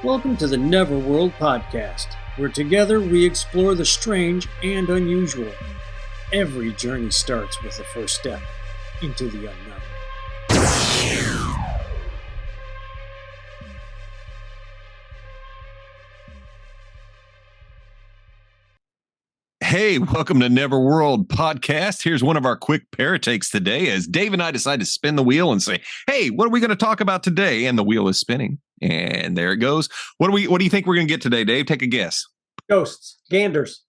Welcome to the Neverworld podcast, where together we explore the strange and unusual. Every journey starts with the first step into the unknown. Hey, welcome to Neverworld podcast. Here's one of our quick paratakes today as Dave and I decide to spin the wheel and say, hey, what are we going to talk about today? And the wheel is spinning. And there it goes. What do you think we're going to get today, Dave? Take a guess. Ghosts, ganders.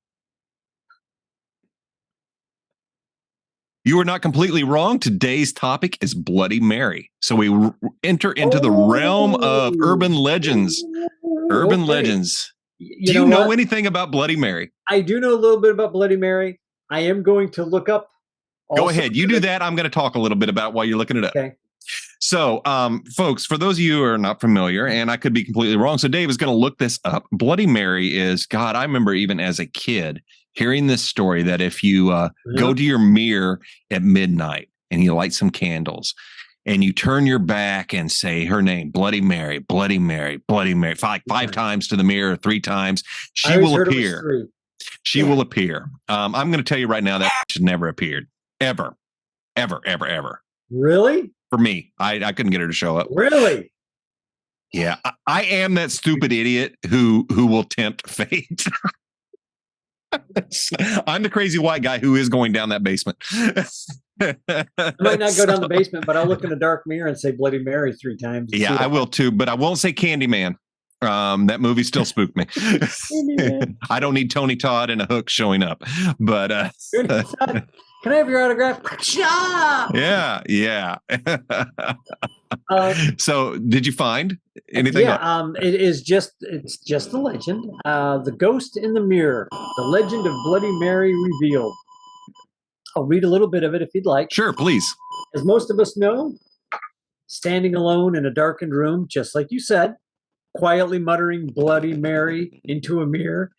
You are not completely wrong. Today's topic is Bloody Mary. So we enter into the realm of urban legends. Urban legends. Do you know anything about Bloody Mary? I do know a little bit about Bloody Mary. I am going to look up. Go ahead. You do that. I'm going to talk a little bit about while you're looking it up. Okay. So, folks, for those of you who are not familiar, and I could be completely wrong, so Dave is going to look this up. Bloody Mary is, God, I remember even as a kid hearing this story that if you go to your mirror at midnight and you light some candles and you turn your back and say her name, Bloody Mary, Bloody Mary, Bloody Mary, five times to the mirror, 3 times, she will appear. She will appear. I'm going to tell you right now that she's never appeared. Ever. Really? For me, I couldn't get her to show up. Really? Yeah, I am that stupid idiot who will tempt fate. I'm the crazy white guy who is going down that basement. I might not go down the basement, but I'll look in a dark mirror and say Bloody Mary 3 times. Yeah, I will too, but I won't say Candyman. That movie still spooked me. I don't need Tony Todd and a hook showing up, but can I have your autograph? Yeah. So did you find anything? Yeah, it's just a legend. The Ghost in the Mirror, the legend of Bloody Mary revealed. I'll read a little bit of it if you'd like. Sure, please. As most of us know, standing alone in a darkened room, just like you said, quietly muttering Bloody Mary into a mirror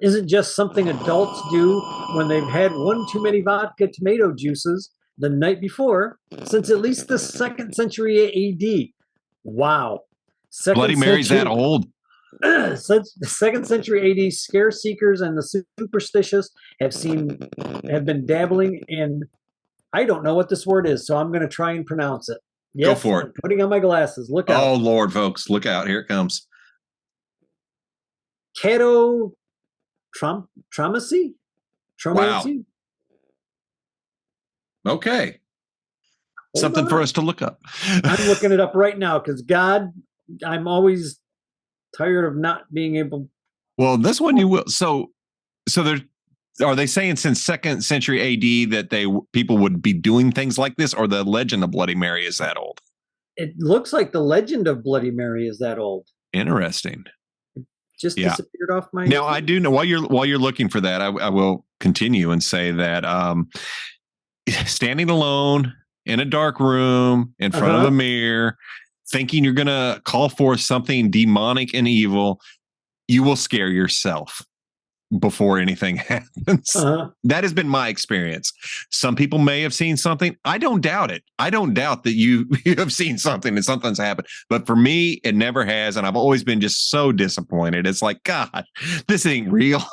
isn't just something adults do when they've had one too many vodka tomato juices the night before, since at least the 2nd century AD. Wow. Bloody Mary's that old? Since the 2nd century AD, scare seekers and the superstitious have been dabbling in, I don't know what this word is, so I'm going to try and pronounce it. Yes, go for it. I'm putting on my glasses. Look out. Oh, Lord, folks. Look out. Here it comes. Traumacy? Wow. Okay. Something for us to look up. I'm looking it up right now because, God, I'm always tired of not being able. Well, this one you will. So are they saying since 2nd century AD that people would be doing things like this, or the legend of Bloody Mary is that old? It looks like the legend of Bloody Mary is that old. Interesting. It just disappeared off my. Now I do know while you're looking for that, I will continue and say that standing alone in a dark room in front of a mirror, thinking you're going to call forth something demonic and evil, you will scare yourself before anything happens. That has been my experience. Some people may have seen something. I don't doubt it. I don't doubt that you have seen something and something's happened. But for me, it never has. And I've always been just so disappointed. It's like, God, this ain't real,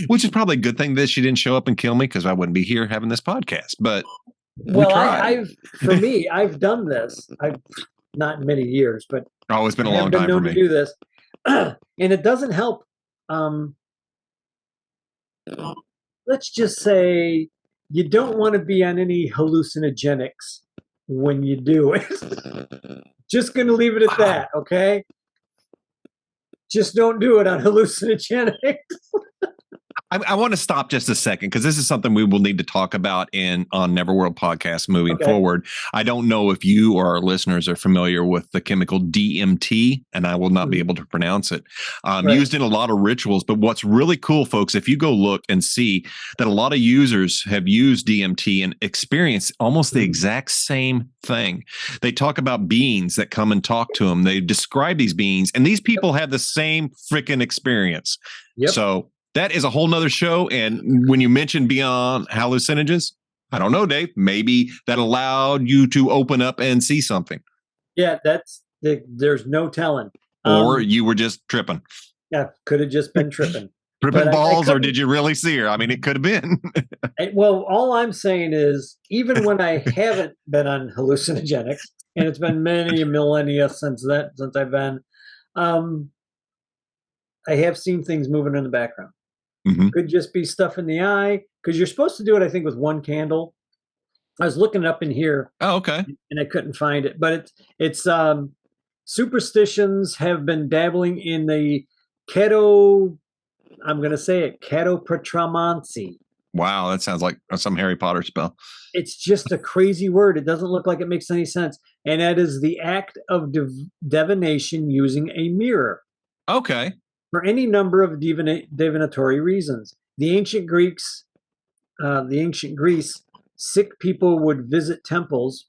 which is probably a good thing that she didn't show up and kill me because I wouldn't be here having this podcast. But I've done this. I've not many years, but it's been a long time for me to do this. And it doesn't help. Let's just say you don't want to be on any hallucinogenics when you do it. Just going to leave it at that, okay? Just don't do it on hallucinogenics. I want to stop just a second because this is something we will need to talk about on Neverworld podcast moving forward. I don't know if you or our listeners are familiar with the chemical DMT, and I will not be able to pronounce it. Used in a lot of rituals. But what's really cool, folks, if you go look and see that a lot of users have used DMT and experienced almost the exact same thing. They talk about beings that come and talk to them. They describe these beings, and these people have the same freaking experience. Yep. So that is a whole nother show. And when you mentioned beyond hallucinogens, I don't know, Dave, maybe that allowed you to open up and see something. Yeah, there's no telling. Or you were just tripping. Yeah, could have just been tripping. Tripping balls, or did you really see her? I mean, it could have been. Well, all I'm saying is, even when I haven't been on hallucinogenics, and it's been many millennia since I've been, I have seen things moving in the background. Could just be stuff in the eye, because you're supposed to do it, I think, with one candle. I was looking it up in here. Oh, okay. And I couldn't find it, but it's superstitions have been dabbling in the keto. I'm going to say it, ketopratramancy. Wow, that sounds like some Harry Potter spell. It's just a crazy word. It doesn't look like it makes any sense. And that is the act of divination using a mirror. Okay. For any number of divinatory reasons. The ancient Greece, sick people would visit temples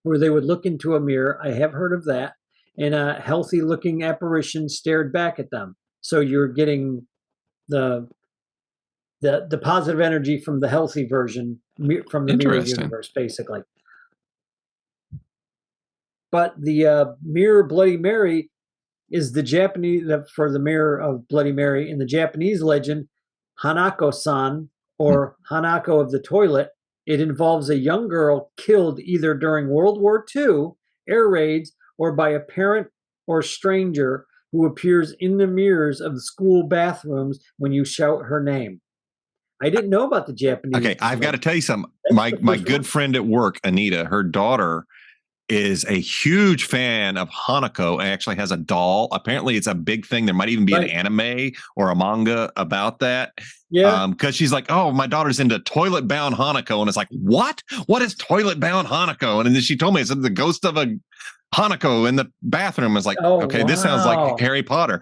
where they would look into a mirror. I have heard of that. And a healthy looking apparition stared back at them. So you're getting the positive energy from the healthy version, from the mirror universe, basically. But the mirror Bloody Mary is the Japanese, for the mirror of Bloody Mary in the Japanese legend, Hanako-san, or Hanako of the toilet. It involves a young girl killed either during World War II air raids or by a parent or stranger who appears in the mirrors of the school bathrooms when you shout her name. I didn't know about the Japanese. Okay, I've got to tell you something. My good friend at work, Anita, her daughter is a huge fan of Hanako. Actually has a doll. Apparently it's a big thing. There might even be an anime or a manga about that. Yeah. Because she's like, oh, my daughter's into toilet bound Hanako. And it's like, what is toilet bound Hanako? And then she told me it's the ghost of a Hanako in the bathroom. I was like, okay, wow. This sounds like Harry Potter,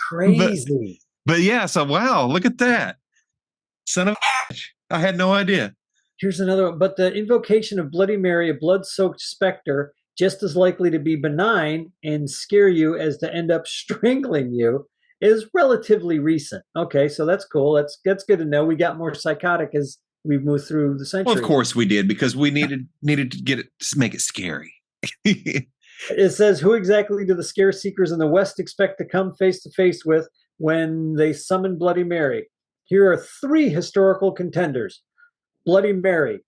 crazy. But yeah, so wow, look at that. Son of a bitch. I had no idea. Here's another one. But the invocation of Bloody Mary, a blood-soaked specter, just as likely to be benign and scare you as to end up strangling you, is relatively recent. Okay, so that's cool. That's good to know. We got more psychotic as we've moved through the century. Well, of course we did, because we needed to get it, to make it scary. It says, who exactly do the scare seekers in the West expect to come face to face with when they summon Bloody Mary? Here are 3 historical contenders. Bloody Mary,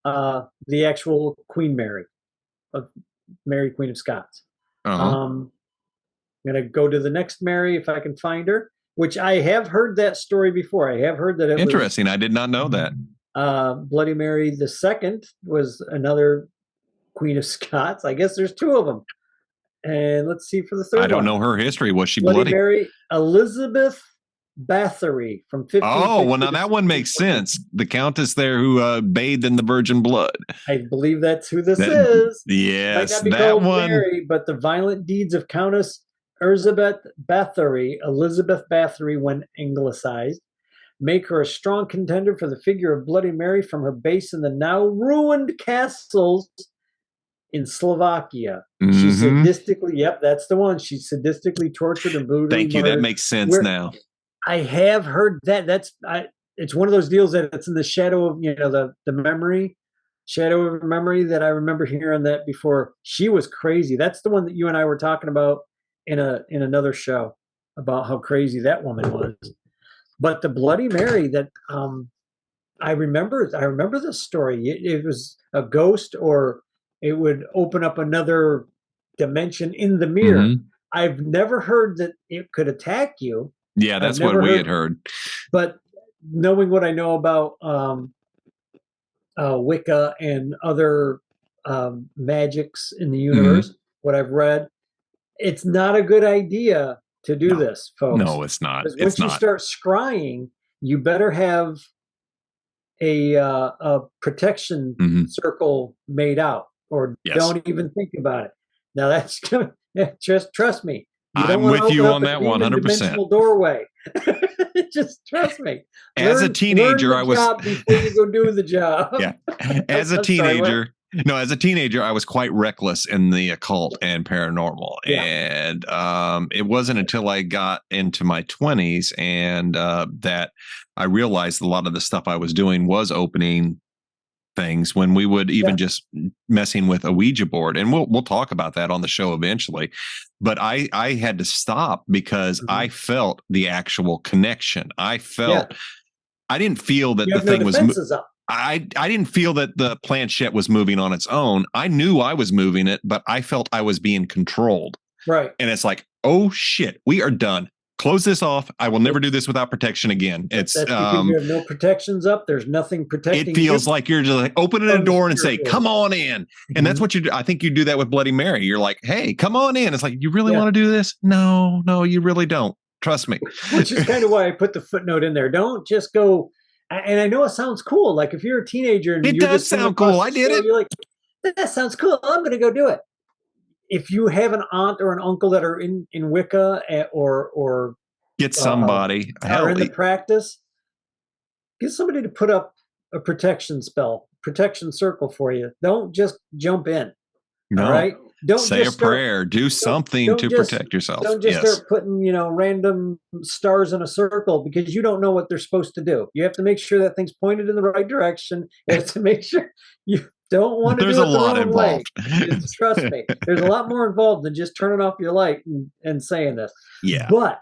the actual Queen Mary, of Mary, Queen of Scots. I'm going to go to the next Mary if I can find her, which I have heard that story before. I have heard that it interesting. I did not know that. Bloody Mary the Second was another Queen of Scots. I guess there's 2 of them. And let's see for the third one. I don't know her history. Was she Bloody Mary, Elizabeth Bathory from 15. Oh, well, now that one makes sense. The countess there who bathed in the virgin blood. I believe that's who this is. Yes, might not be that called one. Mary, but the violent deeds of Countess Elizabeth Bathory, when anglicized, make her a strong contender for the figure of Bloody Mary from her base in the now ruined castles in Slovakia. She sadistically, that's the one. She's sadistically tortured and brutally Thank you. murdered. That makes sense now. I have heard that. It's one of those deals that it's in the shadow of, the memory, shadow of memory, that I remember hearing that before. She was crazy. That's the one that you and I were talking about in another show, about how crazy that woman was. But the Bloody Mary that I remember this story. It was a ghost, or it would open up another dimension in the mirror. I've never heard that it could attack you. Yeah, that's what we had heard. But knowing what I know about Wicca and other magics in the universe, what I've read, it's not a good idea to do this, folks. No, it's not. Because once you start scrying, you better have a protection circle made out, or don't even think about it. Now that's just trust me. I'm with you on that 100%. Doorway. Just trust me. As a teenager, I was before you go do the job. Yeah. As a teenager, I was quite reckless in the occult and paranormal. Yeah. And it wasn't until I got into my 20s and that I realized a lot of the stuff I was doing was opening things when we would even just messing with a Ouija board. And we'll talk about that on the show eventually. But I had to stop because I felt the actual connection. I didn't feel that the thing was up. I didn't feel that the planchette was moving on its own. I knew I was moving it, but I felt I was being controlled. Right. And it's like, oh shit, we are done. Close this off. I will never do this without protection again. It's that's because you have no protections up. There's nothing protecting. It feels like you're just like opening a door and say, "Come on in." And that's what you do. I think you do that with Bloody Mary. You're like, "Hey, come on in." It's like, you really want to do this? No, you really don't. Trust me. Which is kind of why I put the footnote in there. Don't just go. And I know it sounds cool. Like if you're a teenager and it you're does just sound cool. I did it. You're like, that sounds cool. I'm going to go do it. If you have an aunt or an uncle that are in Wicca or get somebody or in the practice, get somebody to put up a protection circle for you. Don't just jump in. No. All right. Don't say a prayer. Do something to protect yourself. Don't just start putting, random stars in a circle because you don't know what they're supposed to do. You have to make sure that thing's pointed in the right direction. You have to make sure you don't want to do it the wrong way. Trust me. There's a lot more involved than just turning off your light and saying this. Yeah. But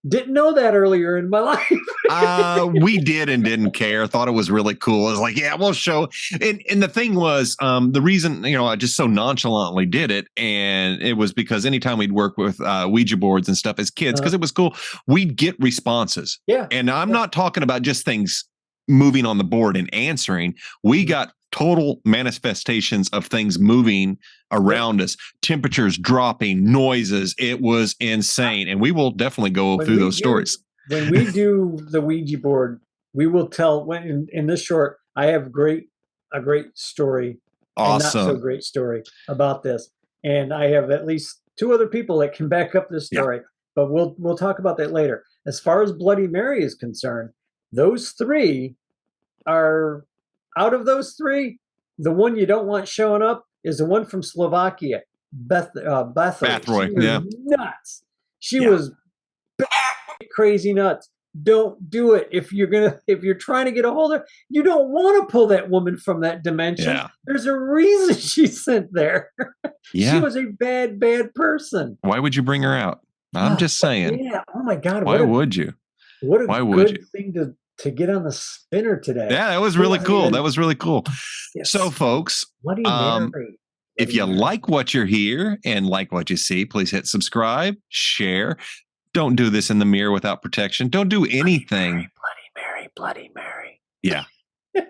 didn't know that earlier in my life. We did and didn't care. Thought it was really cool. I was like, yeah, we'll show. And the thing was, the reason, I just so nonchalantly did it. And it was because anytime we'd work with Ouija boards and stuff as kids, because it was cool, we'd get responses. Yeah. And I'm not talking about just things moving on the board and answering. We got total manifestations of things moving around us, temperatures dropping, noises. It was insane. And we will definitely go through those stories. When we do the Ouija board, we will tell in this short, I have a great story. Awesome. And not so great story about this. And I have at least 2 other people that can back up this story, but we'll talk about that later. As far as Bloody Mary is concerned, those 3 are out of those 3, the one you don't want showing up is the one from Slovakia, Bathory. Yeah. Nuts. She was crazy nuts. Don't do it. If you're trying to get a hold of her, you don't want to pull that woman from that dimension. Yeah. There's a reason she's sent there. Yeah. She was a bad person. Why would you bring her out? I'm just saying. Yeah. Oh my God. Why would you? What a good thing to get on the spinner today. Yeah, that was really cool. That was really cool. Yes. So, folks, Bloody Mary. If you like what you hear and like what you see, please hit subscribe, share. Don't do this in the mirror without protection. Don't do anything. Bloody Mary. Yeah.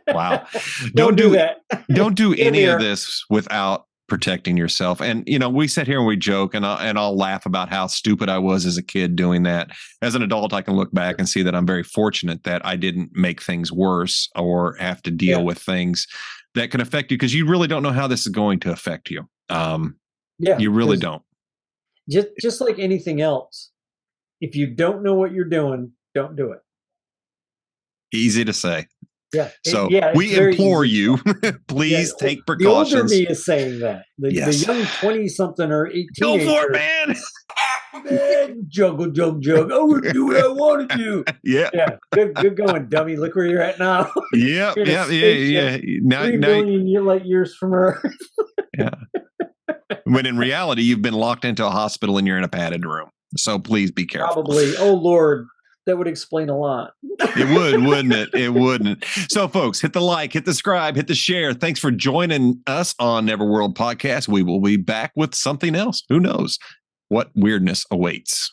Wow. Don't do that. Don't do any of this without protecting yourself. And, we sit here and we joke and I'll laugh about how stupid I was as a kid doing that. As an adult, I can look back and see that I'm very fortunate that I didn't make things worse or have to deal with things that can affect you because you really don't know how this is going to affect you. You really don't. Just like anything else, if you don't know what you're doing, don't do it. Easy to say. Yeah. So we implore you, please take precautions. The older me is saying that. The young 20-something or 18. Go for it, man. Juggle. I would do what I want to do. Yeah. Good going, dummy. Look where you're at now. Yeah. Now, 3 billion light years from Earth. Yeah. When in reality, you've been locked into a hospital and you're in a padded room. So please be careful. Probably. Oh, Lord. That would explain a lot. It would, wouldn't it? It wouldn't. So, folks, hit the like, hit the subscribe, hit the share. Thanks for joining us on Neverworld Podcast. We will be back with something else. Who knows what weirdness awaits.